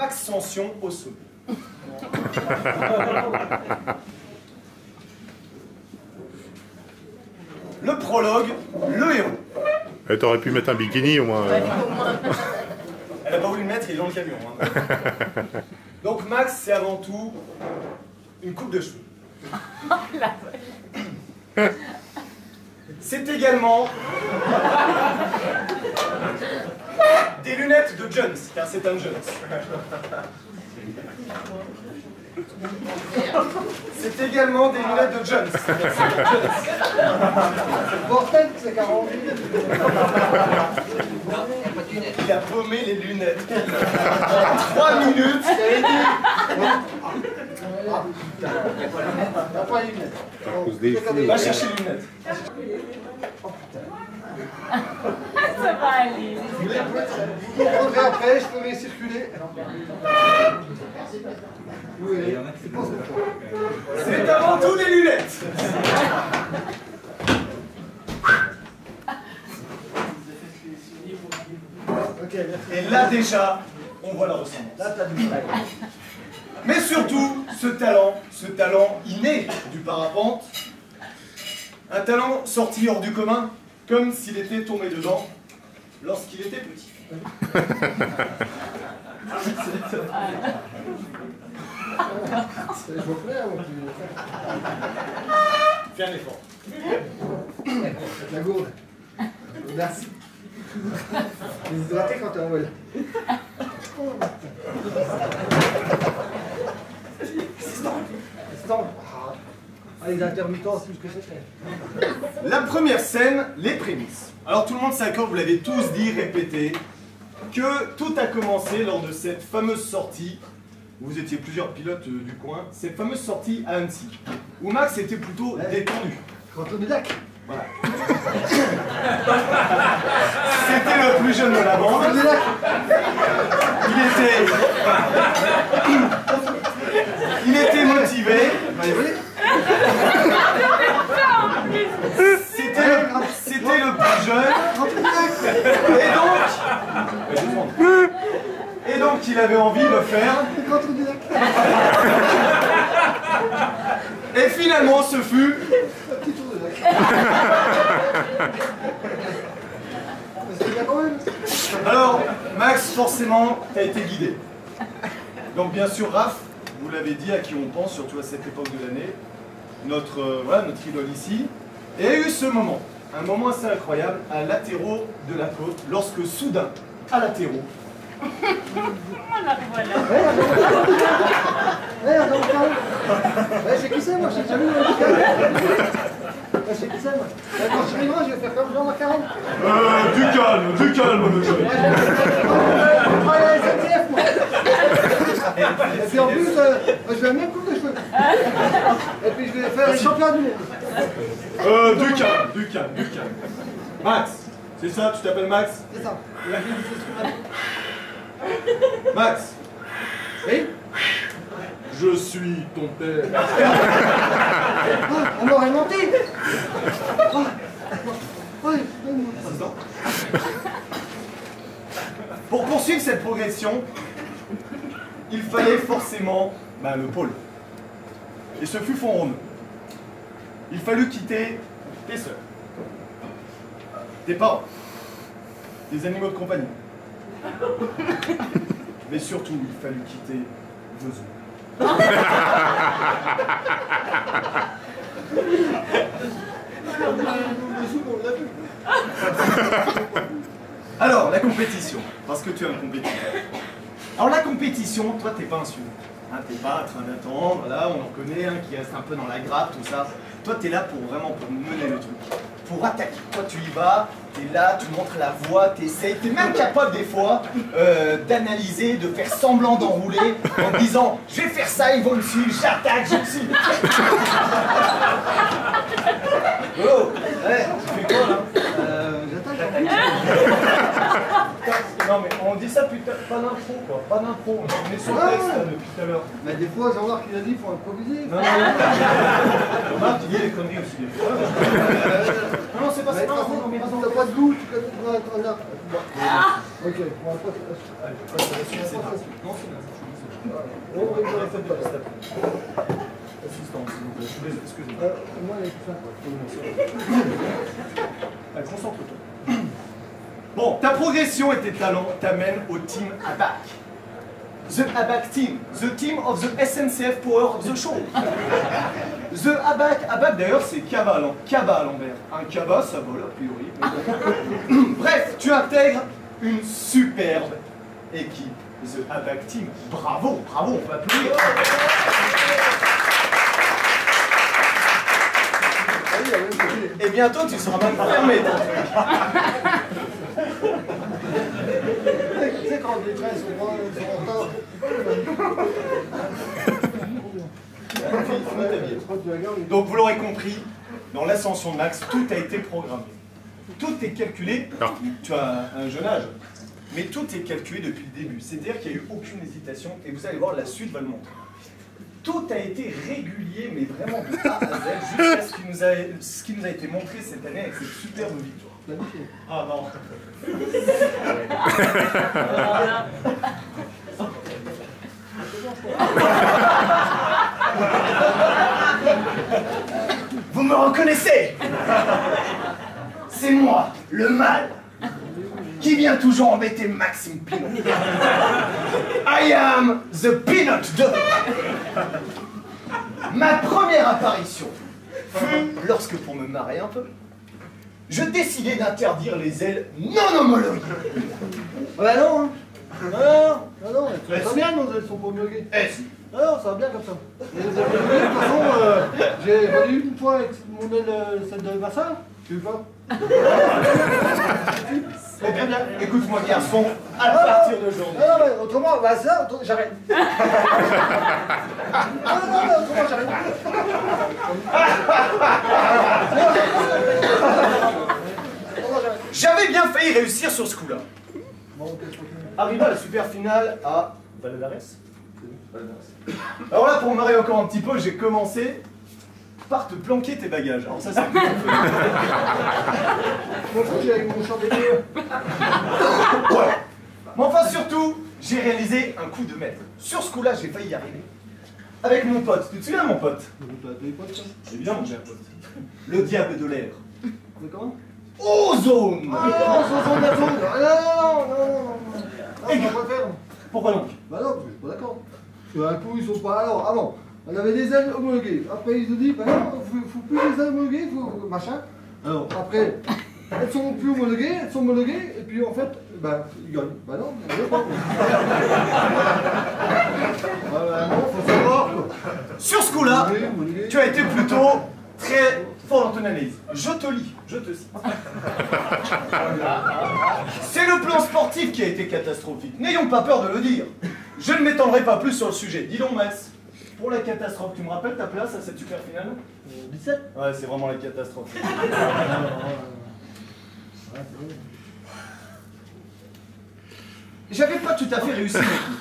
Ascension au sommet. Le prologue, le héros. Eh, t'aurais pu mettre un bikini au moins. Elle a pas voulu le mettre, il est dans le camion. Hein. Donc Max, c'est avant tout une coupe de cheveux. C'est également des lunettes de Jones, car c'est un Jones. C'est également des lunettes de Jones. Bordel, c'est 40. Il a paumé les lunettes. 3 minutes. T'as pas les lunettes. Va chercher les lunettes. Ça va aller. Vous les prendrez après, je peux les circuler. Oui, c'est pas ça. C'est avant tout des lunettes. Ok, merci. Et là déjà, on voit la ressemblance. Là, t'as du mal. Mais surtout, ce talent inné du parapente, un talent sorti hors du commun, comme s'il était tombé dedans lorsqu'il était petit. Je vous plais, moi, Fais un effort. la gourde. Merci. Déshydraté quand t'es en vol. Assistant. Ah, les intermittents, c'est tout ce que c'était. La première scène, les prémices. Alors tout le monde s'accorde, vous l'avez tous dit, répété, que tout a commencé lors de cette fameuse sortie, où vous étiez plusieurs pilotes du coin, cette fameuse sortie à Annecy, où Max était plutôt détendu. Quand on est lac. Voilà. C'était le plus jeune de la bande. On est lac. Il était motivé. C'était le plus jeune. Et donc il avait envie de faire. Quand on est lac. Et finalement ce fut. Un petit tour de lac. C'est bien quand même. Alors Max, forcément, t'as été guidé. Donc bien sûr Raph, vous l'avez dit, à qui on pense, surtout à cette époque de l'année, notre idole ici, et il y a eu ce moment, un moment assez incroyable, à latéraux de la côte, lorsque soudain, à latéraux, Voilà, voilà. C'est qui c'est moi? J'ai déjà vu dans le bouquin. C'est qui c'est moi? Quand je rirai, je vais faire comme Jean à 40. du calme, monsieur. Je travaille à la SNCF, moi. Et puis en plus, je vais la même coupe de cheveux. Et puis je vais faire les championnats du monde. Du calme. Max, c'est ça, tu t'appelles Max? C'est ça. Max, Oui? je suis ton père. Ah, on m'aurait menti. Assistant. Pour poursuivre cette progression, il fallait forcément le pôle. Et ce fut Font-Rôme. Il fallut quitter tes sœurs, tes parents, tes animaux de compagnie. Mais surtout, il fallut quitter Vesoul. Alors, la compétition, parce que tu es un compétiteur. Alors la compétition, toi t'es pas un suivant. Hein, t'es pas en train d'attendre, là on en connaît un qui reste un peu dans la grappe, tout ça. Toi t'es là pour vraiment pour mener le truc, pour attaquer. Toi tu y vas, t'es là, tu montres la voie, t'essayes, t'es même capable des fois d'analyser, de faire semblant d'enrouler en disant je vais faire ça, ils vont me suivre, j'attaque, je me suis. Oh, ouais, tu fais quoi là? Non mais on dit ça putain, pas d'impro quoi, pas d'impro, on est sur le texte là, depuis tout à l'heure. Mais des fois, Jean-Marc il a dit qu'il faut improviser. Non, Jean-Marc, tu dis des conneries aussi des fois. Non, c'est pas ça, T'as pas de goût, tu connais. Ok, on va pas. Allez, c'est la suite, c'est là. Non, c'est là. On rigole cette place. Assistant, s'il vous plaît. Excusez-moi. Moi, il y a tout ça. Allez, concentre-toi. Bon, ta progression et tes talents t'amènent au team ABAC. The ABAC team. The team of the SNCF Power of the Show. The ABAC d'ailleurs c'est Kaba à l'envers. Un Kaba ça vole a priori. Bref, tu intègres une superbe équipe. The ABAC team. Bravo, bravo, on peut applaudir. Et bientôt tu seras même fermé. Tu sais quand les trains sont en retard. Donc vous l'aurez compris, dans l'ascension de Max, tout a été programmé. Tout est calculé. Tu as un jeune âge, mais tout est calculé depuis le début. C'est-à-dire qu'il n'y a eu aucune hésitation et vous allez voir, la suite va le montrer. Tout a été régulier, mais vraiment de A à Z, jusqu'à ce qui nous a été montré cette année avec cette superbe victoire. Ah non. Vous me reconnaissez? C'est moi, le mal, qui vient toujours embêter Maxime Pinot. I am the Peanut Dog. Ma première apparition fut lorsque, pour me marrer un peu, je décidai d'interdire les ailes non homologuées. Bah non, hein. Non, ça va bien, nos ailes sont pas homologuées. Non, ça va bien comme ça. Les ailes homologuées, de toute façon, j'ai volé une fois avec mon aile, celle de Massa, tu veux pas? Très bien. Écoute-moi garçon, à partir d'aujourd'hui. Non, mais autrement, bah ça, j'arrête. Non, autrement, j'arrête. J'avais bien failli réussir sur ce coup-là. Arrivé à la super finale à Valadares. Alors là, pour me marrer encore un petit peu, j'ai commencé par te planquer tes bagages. Alors ça, c'est plutôt fun. Mon truc, j'ai avec mon chandelier. Ouais. Mais enfin, surtout, j'ai réalisé un coup de maître. Sur ce coup-là, j'ai failli y arriver. Avec mon pote. Tu te souviens, mon pote? Évidemment, j'ai un pote. Le diable de l'air. Mais comment? Ozone. Non, on va pas faire. Pourquoi donc? Bah non, parce que je suis pas d'accord. Parce qu'un coup, ils sont pas. Alors, avant, on avait des ailes homologuées. Après, ils ont dit, bah non, faut plus des ailes homologuées, faut machin. Alors, après, elles sont plus homologuées, et puis en fait, bah, ils gagnent. Bah non, ils gagnent pas. Non, faut savoir, quoi. Sur ce coup-là, tu as été plutôt très fort dans ton analyse. Je te lis, je te cite. C'est le plan sportif qui a été catastrophique. N'ayons pas peur de le dire. Je ne m'étendrai pas plus sur le sujet. Dis donc, Max, pour la catastrophe, tu me rappelles ta place à cette super finale? 17. Ouais, c'est vraiment la catastrophe. J'avais pas tout à fait réussi mes coups.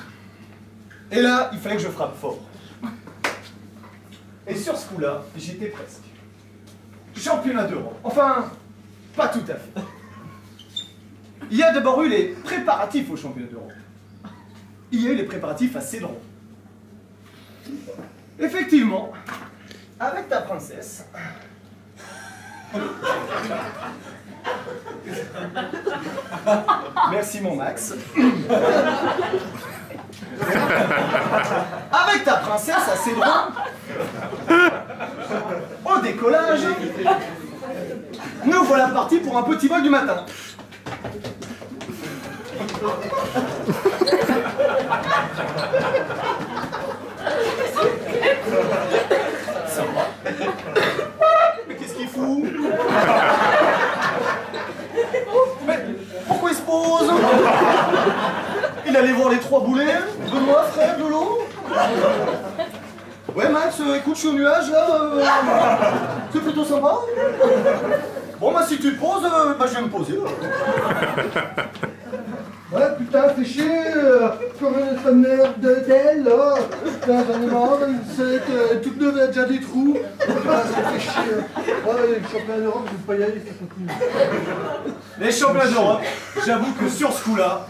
Et là, il fallait que je frappe fort. Et sur ce coup-là, j'étais presque. Championnat d'Europe. Enfin, pas tout à fait. Il y a d'abord eu les préparatifs au championnat d'Europe. Il y a eu les préparatifs à Cédron. Effectivement, avec ta princesse, merci mon Max. Avec ta princesse à Cédron, au décollage, nous voilà partis pour un petit vol du matin. Mais qu'est-ce qu'il fout? Mais pourquoi il se pose? Il allait voir les trois boulets, Benoît, Fred, Lolo. Ouais Max, écoute, je suis au nuage là, c'est plutôt sympa. Bon bah si tu te poses, bah je vais me poser. Ouais, putain, fais chier, comme cette merde d'elle, là. Putain, j'en ai marre, toute neuve, elle a déjà des trous. Putain, ça fait chier. Ouais, les championnats d'Europe, je vais pas y aller, ça continue. Les championnats d'Europe, j'avoue que sur ce coup-là,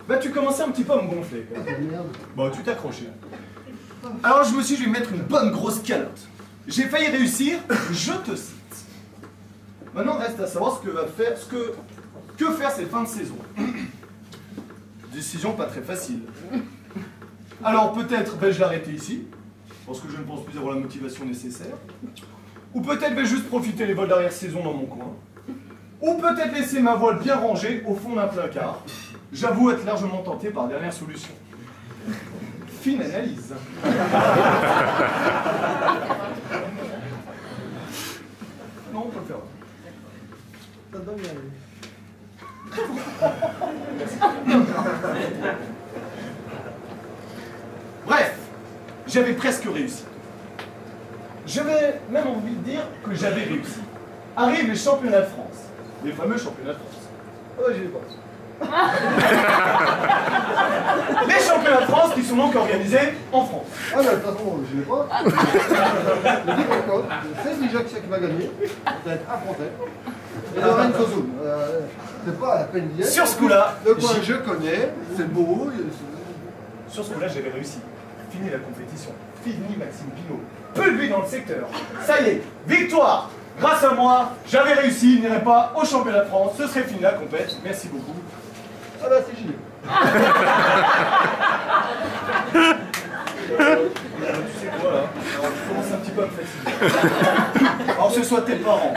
bah tu commençais un petit peu à me gonfler. Ah, merde. Bon, tu t'accrochais. Alors je me suis dit, je vais mettre une bonne grosse calotte. J'ai failli réussir, je te cite. Maintenant, reste à savoir ce que va faire, que faire cette fin de saison. Décision pas très facile. Alors peut-être vais-je l'arrêter ici, parce que je ne pense plus avoir la motivation nécessaire. Ou peut-être vais-je juste profiter les vols d'arrière-saison dans mon coin. Ou peut-être laisser ma voile bien rangée au fond d'un placard. J'avoue être largement tenté par la dernière solution. Fine analyse. Non, on peut le faire. Ça donne bien. Bref, j'avais presque réussi. J'avais même envie de dire que j'avais réussi. Arrivent les championnats de France. Les fameux championnats de France. Ah ouais, j'y vais pas. Les championnats de France qui sont donc organisés en France. Ah, mais de toute façon, j'y vais pas. Le dit encore, c'est déjà que c'est qui va gagner. Ça va être affronté. Et Lorraine Kozoum. C'est pas la peine d'y être. Sur ce coup-là, le coin je connais, c'est beau. sur ce coup-là, j'avais réussi. Fini la compétition. Fini Maxime Pinault. Peu de lui dans le secteur. Ça y est, victoire. Grâce à moi, j'avais réussi. Il n'irait pas au championnat de France. Ce serait fini la compète. Merci beaucoup. Ah là, c'est gilet. Tu sais quoi là? Alors, tu commences un petit peu à me fatiguer. Alors que ce soit tes parents,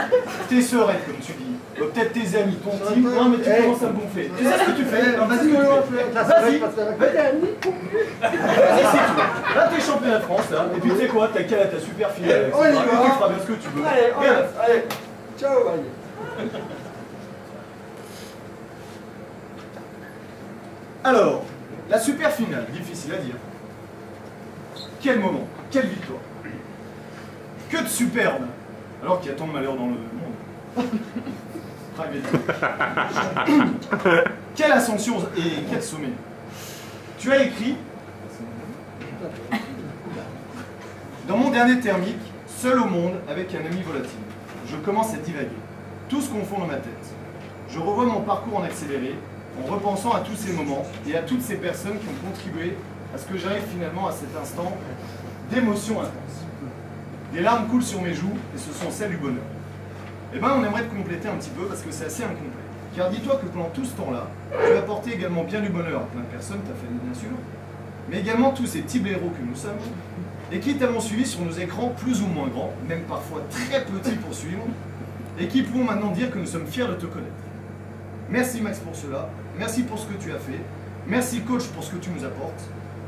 tes sœurs, comme tu dis, peut-être tes amis, ton team, non mais tu commences à me gonfler. Tu sais ce que tu fais? Non, vas-y, vas-y, c'est tout. Là t'es championnat de France là, et puis tu sais quoi, t'as qu'à ta super finale avec ça. Tu feras bien ce que tu veux. Allez, allez, ciao, allez. Alors, la super finale, difficile à dire. Quel moment, quelle victoire. Que de superbe, alors qu'il y a tant de malheur dans le monde. Très bien. Quelle ascension et quel sommet. Tu as écrit, dans mon dernier thermique, seul au monde avec un ami volatile. Je commence à divaguer. Tout se confond dans ma tête. Je revois mon parcours en accéléré, en repensant à tous ces moments et à toutes ces personnes qui ont contribué à ce que j'arrive finalement à cet instant d'émotion intense. Des larmes coulent sur mes joues et ce sont celles du bonheur. Eh bien, on aimerait te compléter un petit peu parce que c'est assez incomplet. Car dis-toi que pendant tout ce temps-là, tu as apporté également bien du bonheur à plein de personnes, ta famille bien sûr, mais également tous ces petits blaireaux que nous sommes, et qui t'avons suivi sur nos écrans plus ou moins grands, même parfois très petits pour suivre, et qui pouvons maintenant dire que nous sommes fiers de te connaître. Merci Max pour cela, merci pour ce que tu as fait, merci coach pour ce que tu nous apportes,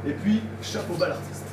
et puis chapeau bas l'artiste.